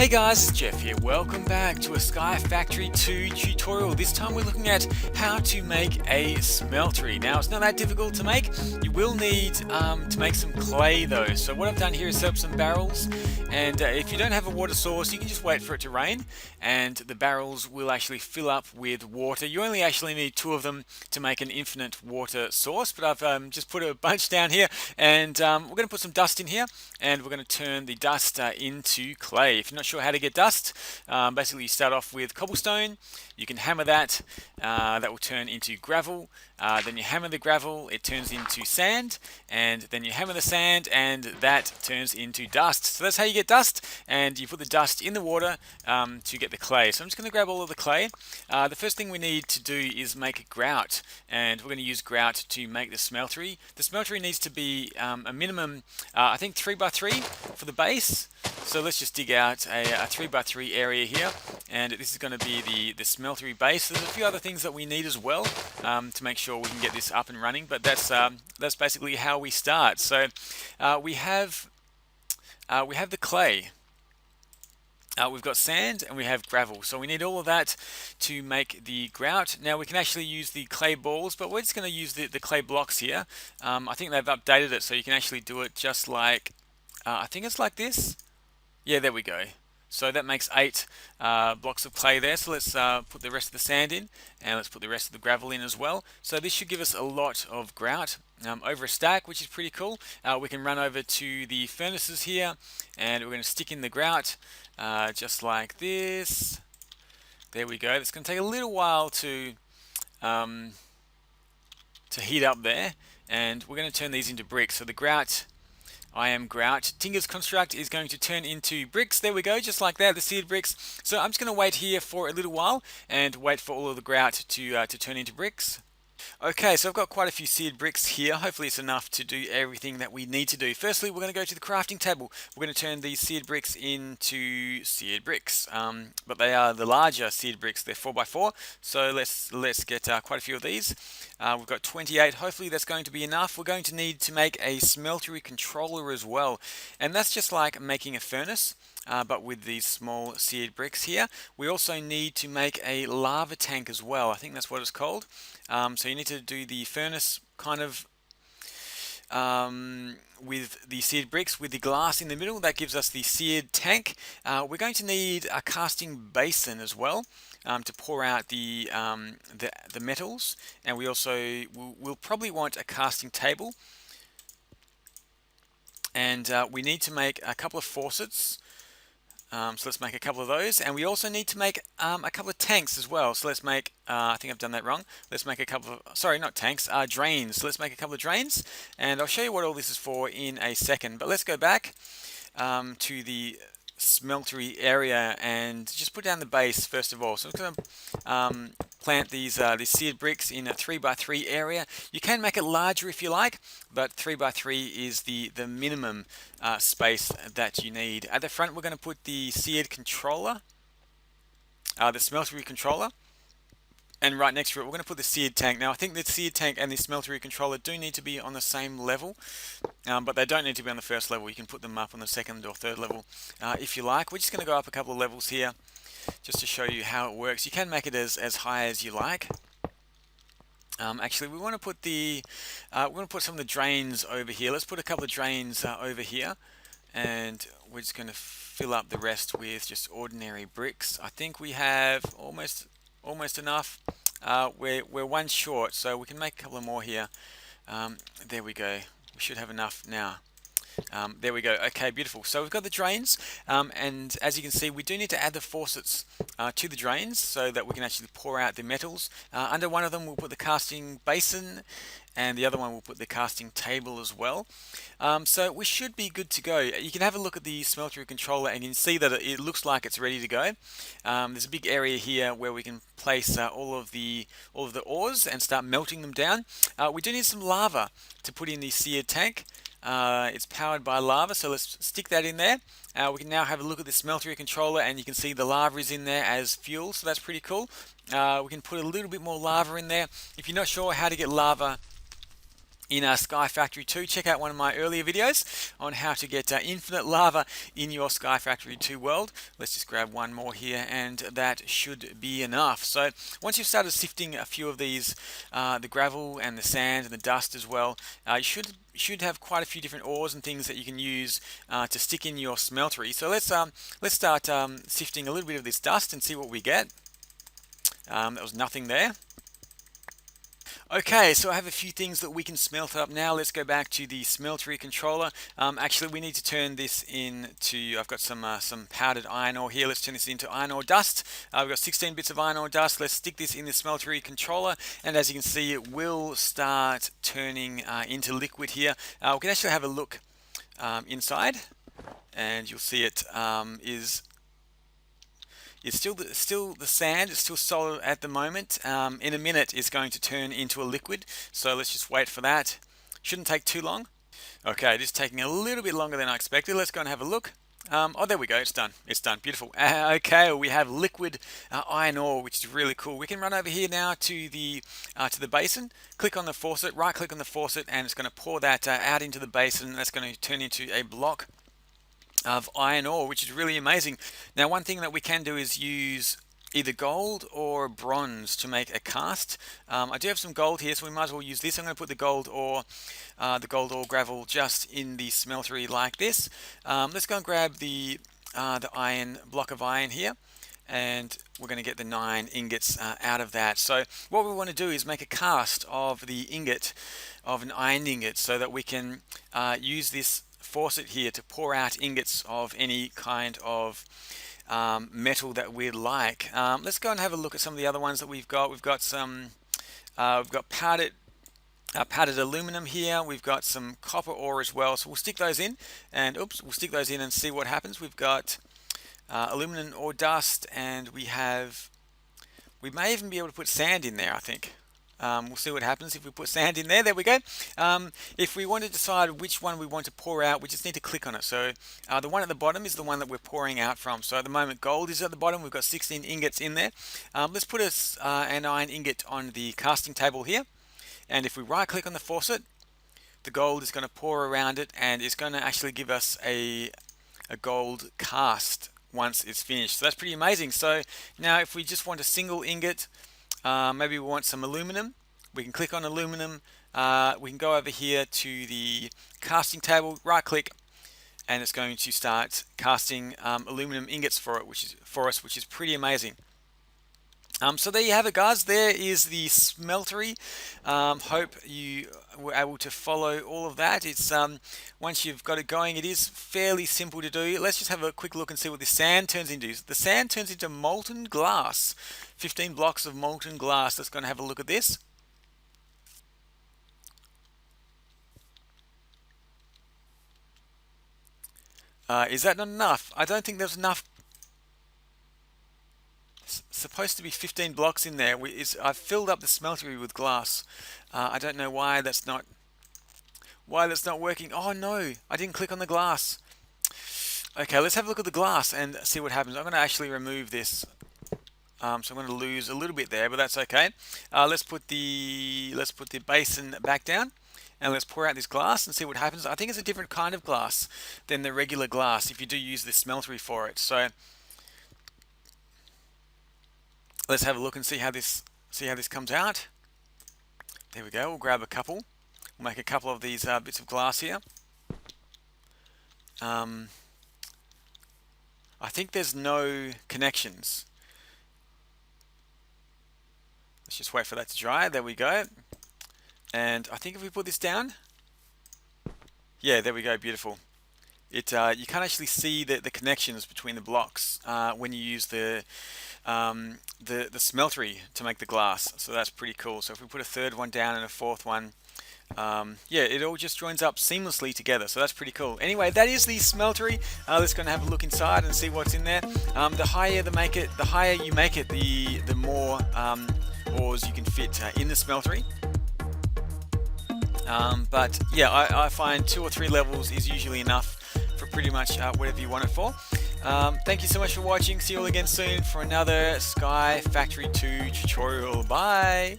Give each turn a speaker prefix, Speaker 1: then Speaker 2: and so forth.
Speaker 1: Hey guys, it's Jeff here. Welcome back to a Sky Factory 2 tutorial. This time we're looking at how to make a smeltery. Now it's not that difficult to make. You will need to make some clay though. So what I've done here is set up some barrels, and if you don't have a water source you can just wait for it to rain and the barrels will actually fill up with water. You only actually need two of them to make an infinite water source, but I've just put a bunch down here, and we're going to put some dust in here and we're going to turn the dust into clay. If you're not sure how to get dust, basically you start off with cobblestone, you can hammer that, that will turn into gravel, then you hammer the gravel, it turns into sand, and then you hammer the sand and that turns into dust. So that's how you get dust, and you put the dust in the water to get the clay. So I'm just going to grab all of the clay. The first thing we need to do is make grout, and we're going to use grout to make the smeltery. The smeltery needs to be a minimum, I think 3x3 for the base. So let's just dig out a 3x3 area here, and this is going to be the smeltery base. There's a few other things that we need as well to make sure we can get this up and running, but that's basically how we start. So we have the clay. We've got sand and we have gravel, so we need all of that to make the grout. Now we can actually use the clay balls, but we're just going to use the clay blocks here. I think they've updated it so you can actually do it just like, I think it's like this. Yeah, there we go. So that makes 8 blocks of clay there. So let's put the rest of the sand in, and let's put the rest of the gravel in as well. So this should give us a lot of grout over a stack, which is pretty cool. We can run over to the furnaces here, and we're going to stick in the grout just like this. There we go. It's going to take a little while to heat up there, and we're going to turn these into bricks. So the grout, I am grout. Tinker's construct is going to turn into bricks. There we go, just like that, the seared bricks. So I'm just going to wait here for a little while and wait for all of the grout to turn into bricks. Okay, so I've got quite a few seared bricks here. Hopefully it's enough to do everything that we need to do. Firstly, we're going to go to the crafting table. We're going to turn these seared bricks into seared bricks, but they are the larger seared bricks. They're 4x4, so let's get quite a few of these. We've got 28. Hopefully that's going to be enough. We're going to need to make a smeltery controller as well, and that's just like making a furnace. But with these small seared bricks here. We also need to make a lava tank as well. I think that's what it's called. So you need to do the furnace kind of with the seared bricks with the glass in the middle. That gives us the seared tank. We're going to need a casting basin as well to pour out the metals, and we also will probably want a casting table, and we need to make a couple of faucets. So let's make a couple of those, and we also need to make a couple of tanks as well. So let's make, I think I've done that wrong. Let's make a couple of, sorry, not tanks, drains. So let's make a couple of drains, and I'll show you what all this is for in a second. But let's go back to the smeltery area and just put down the base first of all. So I'm going to plant these seared bricks in a 3x3 area. You can make it larger if you like, but 3x3 is the minimum space that you need. At the front we're going to put the seared controller, the smeltery controller, and right next to it we're going to put the seared tank. Now I think the seared tank and the smeltery controller do need to be on the same level, but they don't need to be on the first level. You can put them up on the second or third level if you like. We're just going to go up a couple of levels here just to show you how it works. You can make it as high as you like. Actually, we want to put some of the drains over here. Let's put a couple of drains over here, and we're just going to fill up the rest with just ordinary bricks. I think we have almost enough. We're one short, so we can make a couple of more here. There we go. We should have enough now. There we go. Okay, beautiful. So we've got the drains, and as you can see, we do need to add the faucets to the drains so that we can actually pour out the metals. Under one of them, we'll put the casting basin, and the other one we'll put the casting table as well. So we should be good to go. You can have a look at the smeltery controller, and you can see that it looks like it's ready to go. There's a big area here where we can place all of the ores and start melting them down. We do need some lava to put in the seared tank. It's powered by lava, so let's stick that in there. We can now have a look at the smeltery controller, and you can see the lava is in there as fuel, so that's pretty cool. We can put a little bit more lava in there. If you're not sure how to get lava in Sky Factory 2. Check out one of my earlier videos on how to get infinite lava in your Sky Factory 2 world. Let's just grab one more here, and that should be enough. So once you've started sifting a few of these, the gravel and the sand and the dust as well, you should have quite a few different ores and things that you can use to stick in your smeltery. So let's start sifting a little bit of this dust and see what we get. There was nothing there. Okay, so I have a few things that we can smelt up now. Let's go back to the smeltery controller. Actually, we need to turn this into, I've got some powdered iron ore here. Let's turn this into iron ore dust. We've got 16 bits of iron ore dust. Let's stick this in the smeltery controller, and as you can see, it will start turning into liquid here. We can actually have a look inside, and you'll see it is still the sand. It's still solid at the moment. In a minute, it's going to turn into a liquid. So let's just wait for that. Shouldn't take too long. Okay, it is taking a little bit longer than I expected. Let's go and have a look. Oh, there we go. It's done. It's done. Beautiful. Okay, we have liquid iron ore, which is really cool. We can run over here now to the basin. Click on the faucet. Right-click on the faucet, and it's going to pour that out into the basin. That's going to turn into a block of iron ore, which is really amazing. Now, one thing that we can do is use either gold or bronze to make a cast. I do have some gold here, so we might as well use this. I'm going to put the gold ore gravel just in the smeltery like this. Let's go and grab the iron block of iron here, and we're going to get the 9 ingots out of that. So what we want to do is make a cast of the ingot, of an iron ingot, so that we can use this faucet here to pour out ingots of any kind of metal that we'd like. Let's go and have a look at some of the other ones that we've got. We've got powdered aluminum here. We've got some copper ore as well. So we'll stick those in, and we'll stick those in and see what happens. We've got aluminum ore dust, and we may even be able to put sand in there, I think. We'll see what happens if we put sand in there. There we go. If we want to decide which one we want to pour out, we just need to click on it. So the one at the bottom is the one that we're pouring out from. So at the moment, gold is at the bottom. We've got 16 ingots in there. Let's put an iron ingot on the casting table here. And if we right click on the faucet, the gold is going to pour around it, and it's going to actually give us a gold cast once it's finished. So that's pretty amazing. So now if we just want a single ingot, maybe we want some aluminum, we can click on aluminum. We can go over here to the casting table, right click, and it's going to start casting aluminum ingots for us, which is pretty amazing. So there you have it, guys. There is the smeltery. Hope you were able to follow all of that. It's once you've got it going, it is fairly simple to do. Let's just have a quick look and see what the sand turns into. The sand turns into molten glass. 15 blocks of molten glass. Let's go and have a look at this. Is that not enough? I don't think there's enough. Supposed to be 15 blocks in there. I've filled up the smeltery with glass. I don't know why that's not working. Oh no, I didn't click on the glass. Okay, let's have a look at the glass and see what happens. I'm going to actually remove this. So I'm going to lose a little bit there, but that's okay. Let's put the basin back down, and let's pour out this glass and see what happens. I think it's a different kind of glass than the regular glass if you do use the smeltery for it. So let's have a look and see how this comes out. There we go. We'll grab a couple. We'll make a couple of these bits of glass here. I think there's no connections. Let's just wait for that to dry. There we go. And I think if we put this down, yeah, there we go. Beautiful. You can't actually see the connections between the blocks when you use the smeltery to make the glass. So that's pretty cool. So if we put a third one down and a fourth one, yeah, it all just joins up seamlessly together. So that's pretty cool. Anyway, that is the smeltery. Let's go and have a look inside and see what's in there. The higher you make it, the more ores you can fit in the smeltery. But yeah, I find 2 or 3 levels is usually enough for pretty much whatever you want it for. Thank you so much for watching. See you all again soon for another Sky Factory 2 tutorial. Bye!